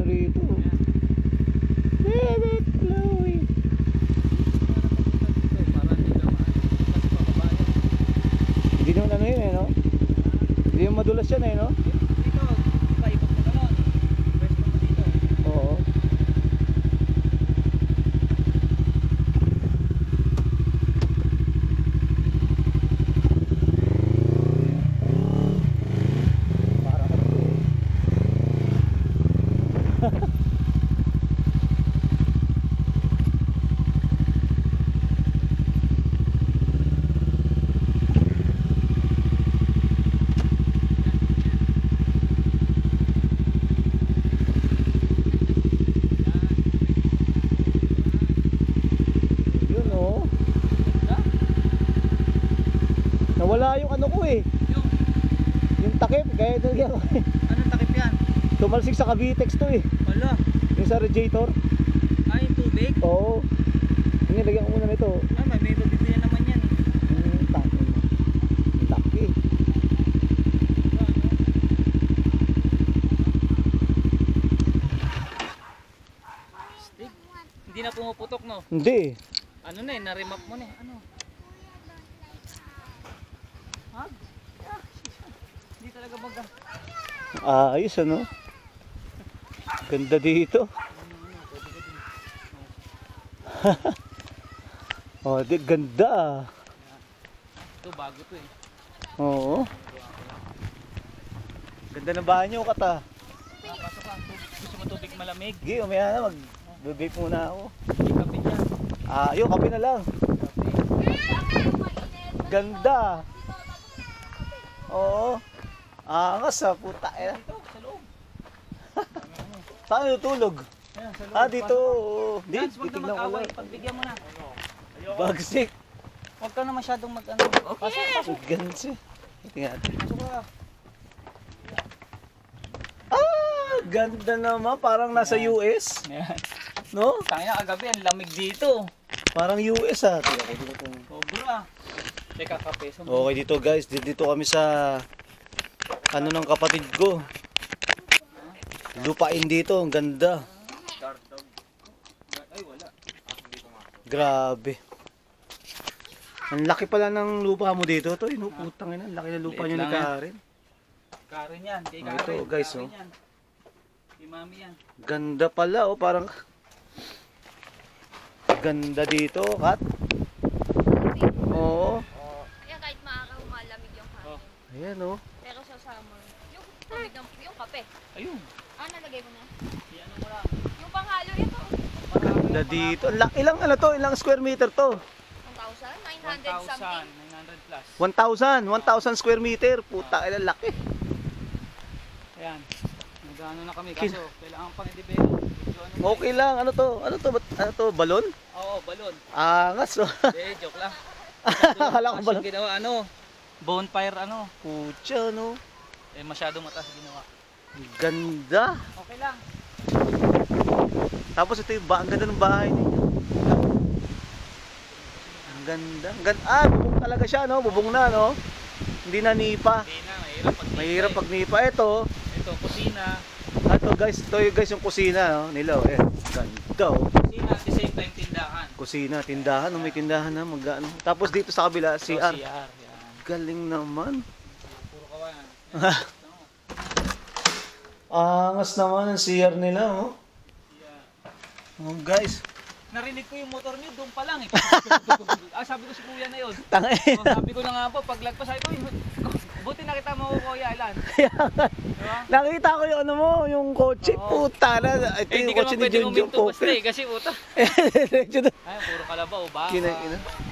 rito. Let it flowing. Hindi naman ano yun eh, no? Hindi naman madulas yan eh, no? Dito, iba-ibag na gano'n. Pwesto mo dito. Oo. Nawala yung ano ko eh. Yung takip, kaya nilagyan ko eh. Anong takip yan? Tumalsik sa Cavitex to eh. Wala. Yung sa radiator. Ay, tubig? Oo. Nilagyan ko muna nito. Ay, may babibigyan naman yan eh. Yung taki. Stick? Hindi na pumuputok, no? Hindi. Ano na eh, na-remap mo na eh. Ano? Ha? Hindi talaga baga. Ayos ano. Ganda dito. Oh, di ganda. Ito, bago to eh. Oo. Ganda ng bahay niyo, Kata. Pasok ka. Gusto mo tubig malamig? Sige, umaya na. Mag-vape muna ako. Kapit yan. Yung kape na lang. Ganda. Oo. Angas ha, puta. Dito, sa loob. Saan tutulog? Ayan, sa loob. Dito. Di, Dance, huwag na titignan ko mag-away. lang. Pagbigyan mo na. Bagsik. Huwag ka na masyadong mag-ano. Pasok, pasok. Gansi. Tingnan natin. Pasok ka. Ganda naman. Parang nasa US. Ayan. No? Tangina kagabi, ang lamig dito. Parang US ha. Tingnan ko dito. Sobra. Teka, kape. Okay dito guys. Dito kami sa ano ng kapatid ko. Lupain dito. Ang ganda. Ay, wala. Grabe. Ang laki pala ng lupa mo dito. Ito, putang ina. Ang laki ng lupa Liit niyo ni lang yan. Karen. Karen yan. Kay Oh, Karen. ito, guys, Karen oh. yan. Kay mami yan. Ganda pala. Oh, parang ganda dito. Kat. Oo. Kaya kahit maaraw malamig yung hangin. Ayan oh. Pero sa summer, yung tubig ng yung kape. Ayun. Nalagay mo na. Ano mo lang. Yung panghalo ito. Ganda dito. Ilang ano to? Ilang square meter to? 1,900 something. 900 plus. 1,000 square meter. Puta, ilang laki. Ayan. Nag-ano na kami. Kaso, kailangan pang i-develop. Ano Okay lang. Ano to? Ano to? Balon? Oo, balon. Angas oh. Hindi, joke lang. Akala ko balon. Ginawa, bonfire, Pucha, no? masyadong mataas ginawa. Ganda. Okay lang. Tapos ito yung ang ganda ng bahay ninyo. Ang ganda. Bubong talaga siya, no? Bubong na, no? Hindi na nipa. Hindi na, mahirap pag Mahirap pag nipa. Ito kusina. Ito guys yung kusina, no? Nila, oh. Ganda, oh. Kusina at the same time tindahan. Kusina, tindahan, oh. May tindahan na, mag-ano. Tapos dito sa kabila, So, CR. CR, yan. Galing naman. Puro kawan. Angas naman ang CR nila, oh. Yeah. Oh, guys. Narinig ko yung motor niyo doon pa lang eh. Sabi ko si kuya na yun. Tangay. Sabi ko na nga po, paglagpas sabi ko, buti nakita mo ko kuya, Ilan. Diba? Nakita ko yung ano mo, yung kotse. Oo. Puta na. Ito Hindi yung ka kotse naman ni pwede Junjun uminto basta eh, kasi puta. Ay, puro kalabaw, baka.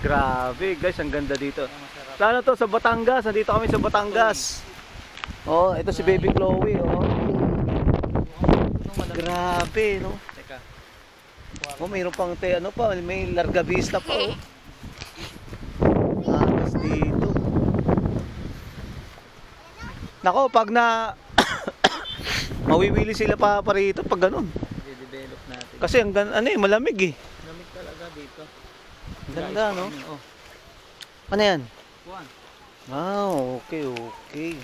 Grabe guys, ang ganda dito. Masarap. Plano to sa Batangas, nandito kami sa Batangas. Oh, ito si Baby Chloe, oh. Grabe, no? Teka. Oh, mayroon pang may Larga Vista pa, oh. Angas dito. Nako, pag na mawiwili sila pa rito pag ganun. I-develop natin. Kasi ang malamig eh. Lamig talaga dito. Ganda, no? Oh, Ano yan? kuwan. Wow, okay.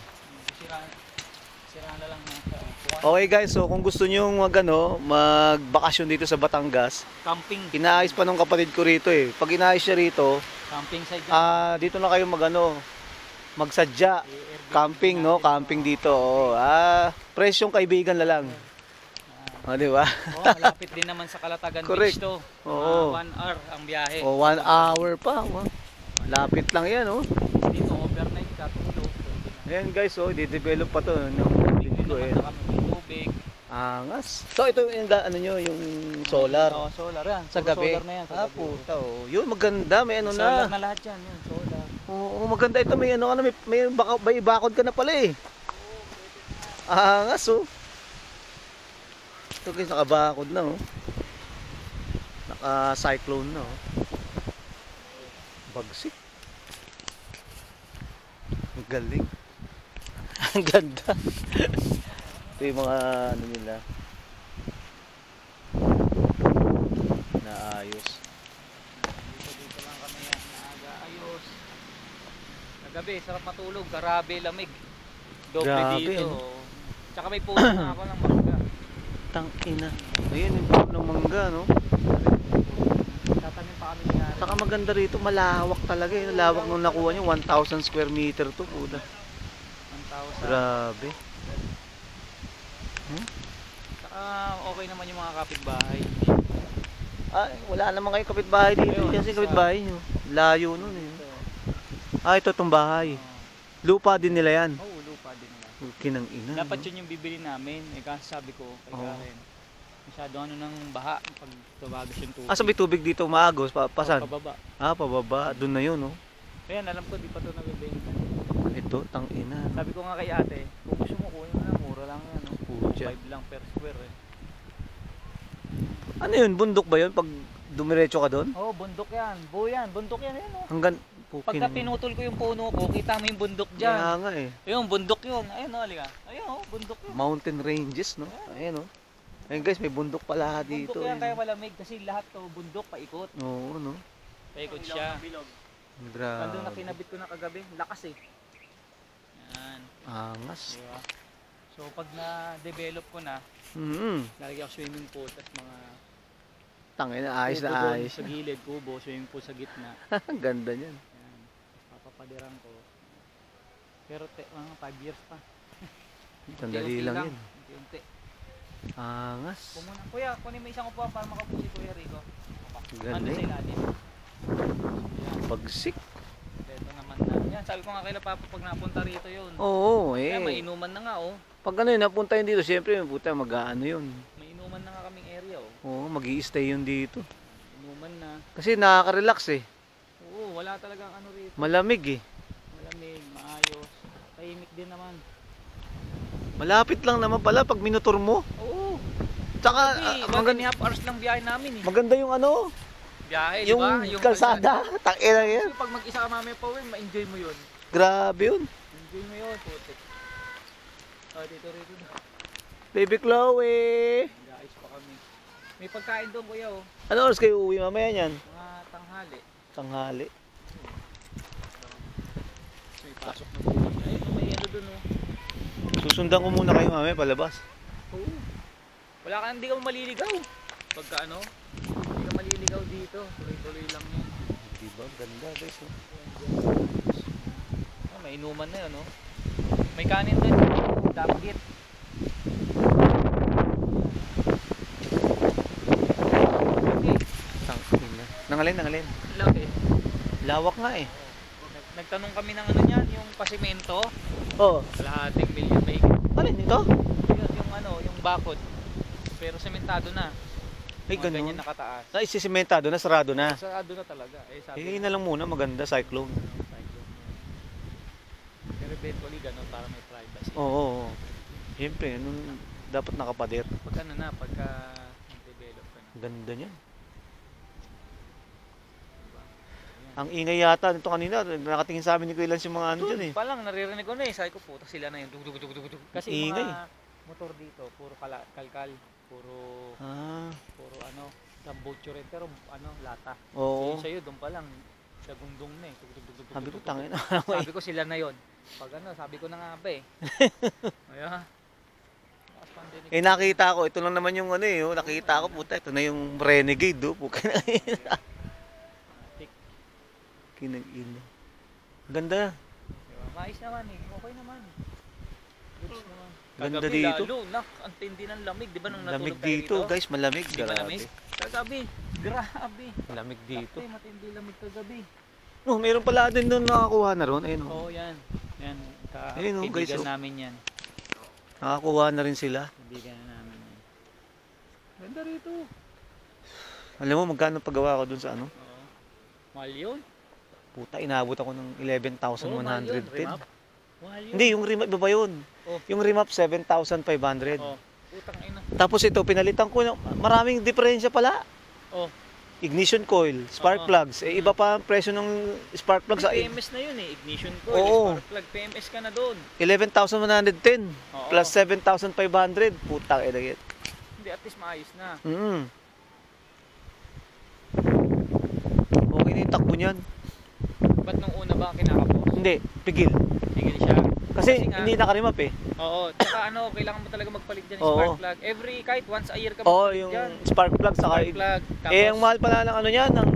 Sira na lang sa kuwan. Okay guys, so kung gusto nyo magbakasyon dito sa Batangas, Camping. inaayos pa nung kapatid ko rito eh. Pag inaayos siya rito, Camping site dyan. dito na kayo magsadya. Camping, no? Camping dito. Oo. Presyong kaibigan na lang. Di ba? Oh, malapit din naman sa Calatagan Correct. Beach to. Oo. 1 hour ang biyahe. O, 1 hour pa. Wow. Lapit lang yan, oh. Dito overnight ka tulog. Ayan guys, oh, di-develop pa to ng linggo eh. Naman na kami ng tubig. Angas. So ito yung yung solar. Oo, solar yan. Sa Puro gabi. Solar na yan. Sa gabi. Puta, oh. Yun, maganda. May ano Solar na. na lahat yan. Yun, solar. Oo, maganda ito. May ano ka na, may bakod ka na pala eh. Angas, oh. Ito guys, nakabakod na, oh. Naka-cyclone na, oh. Bagsik. Ang galing. Ang ganda. Ito yung mga ano nila. Naayos. Dito lang kami yan. Nag-aayos. Nagabi, sarap matulog. Grabe, lamig. Doble Grabe, dito. ano? Tsaka may puno na ako ng mangga. Tangina. Ayun yung puno ng mangga, no? Tatanim pa kami nangyari. Saka maganda rito, malawak talaga eh. Lawak nung nakuha nyo, 1,000 square meter to, puta. 1,000. Grabe. Saka okay naman yung mga kapitbahay. Wala naman kayo kapitbahay dito. Ayun, Kasi sa- kapitbahay nyo. Layo nun eh. Ito. Ito itong bahay. Lupa din nila yan. Oo, lupa din nila. Kinang ina. Dapat yun yung bibili namin. Eh kasi sabi ko kay Oo. Karen, masyado ano ng baha pag tumagas yung tubig. Sa may tubig dito umaagos, pasan? Pababa. Pababa. Doon na yun, no? Ayan, alam ko di pa ito nabibenta. Ito, tangina. Sabi ko nga kay ate, kung gusto mo kunin mo na, mura lang yan. No? Pucha. 5 lang per square eh. Ano yun? Bundok ba yun? Pag dumiretso ka doon? Oo, bundok yan. Buo yan. Bundok yan. Ayan, oh. Hanggang Pagka pinutol ko yung puno ko, kita mo yung bundok dyan. Kaya nga eh. Ayun, bundok yun. Ayun, oh, halika. Ayun, oh, bundok yun. Mountain ranges, no? Ayan, no? Ayun guys, may bundok pala dito. Bundok yan, eh. kaya malamig. Kasi lahat to bundok, paikot. Oo, no? Paikot siya. Grabe. Nandun na kinabit ko na kagabi. Lakas eh. Yan. Angas. Diba? So pag na-develop ko na, lalagyan ko swimming pool at mga Tangina, ayos kubo na doon ayos. sa gilid, kubo, swimming pool sa gitna. Ang ganda niyan. Yan. Papapadirang ko. Pero mga 5 years pa. Sandali lang yan. Unti-unti. Angas. Pumuna. Kuya, kunin mo isang upuan para makapupo si Kuya Rico. Ando sa Galing. ilalim. Yan. Pagsik. Ito naman na. Yan, sabi ko nga kay Papa pag napunta rito yun. Oo, Kaya eh. mainuman na nga oh. Pag ano yun, napunta yun dito, siyempre, puta, mag-ano yun. Mainuman na nga kaming area oh. Oo, mag-i-stay yun dito. Inuman na. Kasi nakaka-relax eh. Oo, wala talagang ano rito. Malamig eh. Malamig, maayos. Tahimik din naman. Malapit lang naman pala pag minutor mo. Oo. Tsaka, Kasi 1.5 hours lang biyahe namin eh. maganda yung ano, Biyahe, yung, di ba? kalsada. Takina yan. Kasi pag mag-isa ka mamaya pa uwi, ma-enjoy mo yun. Grabe yun. Enjoy mo yun, putik. Oh, dito rito. Baby Chloe. Nag-aayos pa kami. May pagkain doon kuya oh. Ano oras kayo uwi mamaya niyan? Mga tanghali. Tanghali. May pasok na buhay. Ayun, may ano doon oh. Susundan ko muna kayo mamaya palabas. Oo. Wala ka, hindi ka maliligaw. Pagka ano, hindi ka maliligaw dito. Tuloy-tuloy lang yan. Diba? Ganda guys. Oh. Ah, may inuman na yun, no? May kanin doon. Damgit. Okay. Tangina. Nangalin. Laki. Lawak nga eh. Nagtanong kami ng ano niyan, yung pasimento. Oh, Kalahating milyon may alin ito? yun, yung ano, yung bakod. Pero sementado na. Ay, Mga ganun. ganyan nakataas. Na isisimentado na, sarado na. Sarado na talaga. Eh, sabi Eh, na lang muna, maganda, cyclone. Pero eventually ganun para may privacy. Oo. Siyempre, dapat nakapader. Pag ano na, pagka develop ka na. Ganda niyan. Diba? Ang ingay yata nito kanina, nakatingin sa amin ni Kuya Lance yung mga ano dyan eh. Palang naririnig ko na eh. Sabi ko puta sila na yung dug dug dug dug dug. Kasi yung Ingay. mga motor dito, puro kalkal, puro Ah, ano, tambocho rin pero ano, lata. oo. So, sa'yo doon pa lang dagundong na eh. Dug dug dug dug. Sabi ko, dug, dug, tangin dug. na. Sabi ko sila na yon. Pag ano, sabi ko na nga ba eh. Ayan. Lakas pandemic. Eh nakita ko, ito lang naman yung ano eh, oh, nakita ko puta, ito na yung Renegade, oh, puta na. Tik. Kinag-ina. Ganda. Diba? Mais naman eh. Okay naman. Goods naman. Ganda Kagabi, dito. lalo, ang tindi ng lamig. Di ba nung natulog Lamig tayo dito, rito? guys, malamig. Di ba lamig? Grabe. Kagabi. Grabe. Malamig dito. Sakto, matindi lamig kagabi. Oh, meron pala din doon nakakuha na ron. Ayun, oh. Oo, yan. Yan. Ayun, oh, guys, Kaibigan oh. namin yan. Nakakuha na rin sila. Kaibigan namin yan. Ganda rito. Alam mo, magkano paggawa ko doon sa ano? Oo. Mahal yun. Puta, inabot ako ng Oo, mahal yun. 11,110. Remap. Mahal yun. Hindi, yung remap, iba ba yun? Oh. Yung remap, 7,500. Oh. Putang ina. Tapos ito, pinalitan ko ng maraming diferensya pala. Oh. Ignition coil, spark Oo. plugs. Eh, iba pa ang presyo ng spark plugs. May PMS na yun eh. Ignition coil, Oo. spark plug. PMS ka na doon. 11,110 Oo. plus 7,500. Puta, eh. Hindi, at least maayos na. Okay na yung takbo niyan. Ba't nung una ba kinakapos? Hindi, pigil. Tigil siya. Kasi nga- hindi nakarimap eh. Oo. Tsaka ano, kailangan mo talaga magpalit dyan ng Oo. spark plug. Kahit once a year ka Oo, magpalit yung dyan. spark plug saka Spark plug. Tapos, eh, ang mahal pala ng ano niyan, ng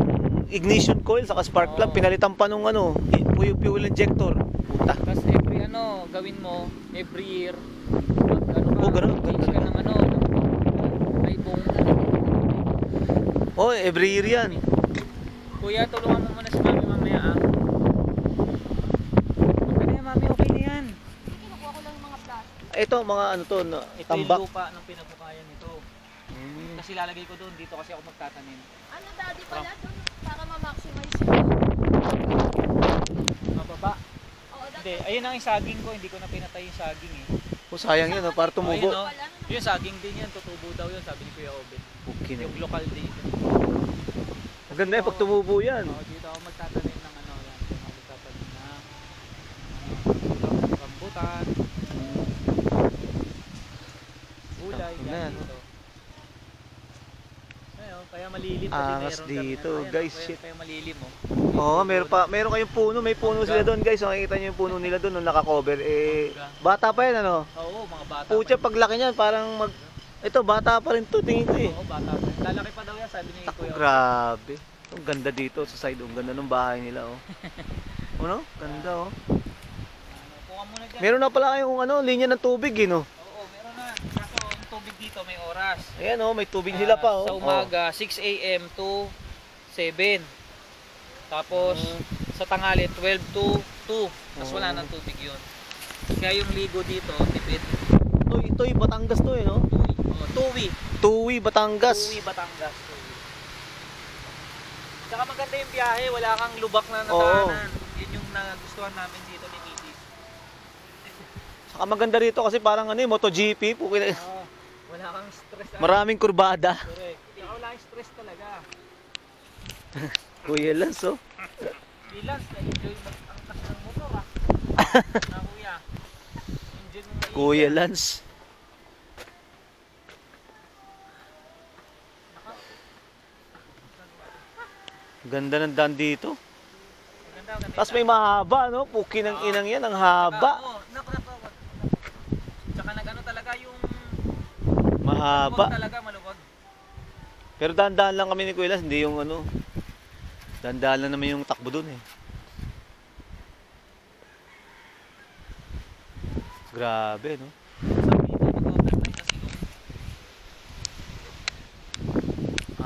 ignition coil saka spark plug, Oo. pinalitan pa nung ano, fuel injector. Puta. Tapos every ano, gawin mo, every year, ano ka, Oo, ganun, change ka ng ano, ay bong. Oh, every year yan. Kuya, tulungan mo muna si mami mamaya ah. Okay na yan, mami, okay na yan. Kinukuha ko lang yung mga plastic. Ito, mga ano to, no, Ito tambak. yung lupa ng pinabukayan nito. Mm. Kasi lalagay ko doon, dito kasi ako magtatanim. Ano daddy pala doon? Para ma-maximize yung... Mababa. Oo, dati. Hindi, ayun ang saging ko, hindi ko na pinatay yung saging eh. Oh, sayang yun, no, para tumubo. Ayun, no? Yung saging din yan, tutubo daw yun, sabi ni Kuya Oben. Okay na. Yung local dito. Maganda eh, pag tumubo yan. Oo, dito ako magtatanim ng ano yan. Dito ako magtatanim ng rambutan, gulay, Sakto na, yan no? dito. Ayun, kaya malilim kasi Angas meron dito, kami. Ayan, guys, kaya, shit. kaya malilim oh. Oo, meron kayong puno, may puno sila doon, guys. Makikita niyo yung puno nila doon nung naka-cover. Eh, bata pa yan, ano? Oo, mga bata. Pucha, pa. paglaki niyan, parang ito, bata pa rin to, tingin ko eh. Oo, bata pa. Lalaki pa daw yan, sabi ni Tako, Kuya Oben. grabe. Ang ganda dito sa side, ang ganda ng bahay nila, oh. Ano? Ganda, oh. Ano, kuha muna dyan. Meron na pala kayong ano, linya ng tubig, eh, no? Oo, meron na. Kaso yung tubig dito may oras. Ayan, oh, may tubig sila pa, oh. Sa umaga, 6 a.m. to 7. Tapos sa tanghali, 12 to 2. Tapos wala nang tubig yun. Kaya yung ligo dito, tipid. Oh. Ito'y Batangas to, eh, no? Tuwi. Tuwi, Batangas. Tuwi, Batangas. Tuwi. Tsaka maganda yung biyahe, wala kang lubak na Oo. nataanan. Yun yung nagustuhan namin dito ni Miki. Saka maganda rito kasi parang ano, MotoGP. Wala kang stress. Maraming kurbada. Correct. Tsaka wala kang stress talaga. Kuya Lance, oh. Bilang, na-enjoy mag-angkas ng motor ah. Na kuya. Enjoy mo maigi. Kuya Lance. Ganda ng daan dito. Maganda, maganda. Tapos may mahaba, no? Puki ng inang yan, ang haba. Naku. Tsaka nag-ano talaga yung Mahaba. maluwag talaga, maluwag. Pero dahan-dahan lang kami ni Kuya Lance, hindi yung ano. Dahan-dahan lang naman yung takbo dun, eh. Grabe, no?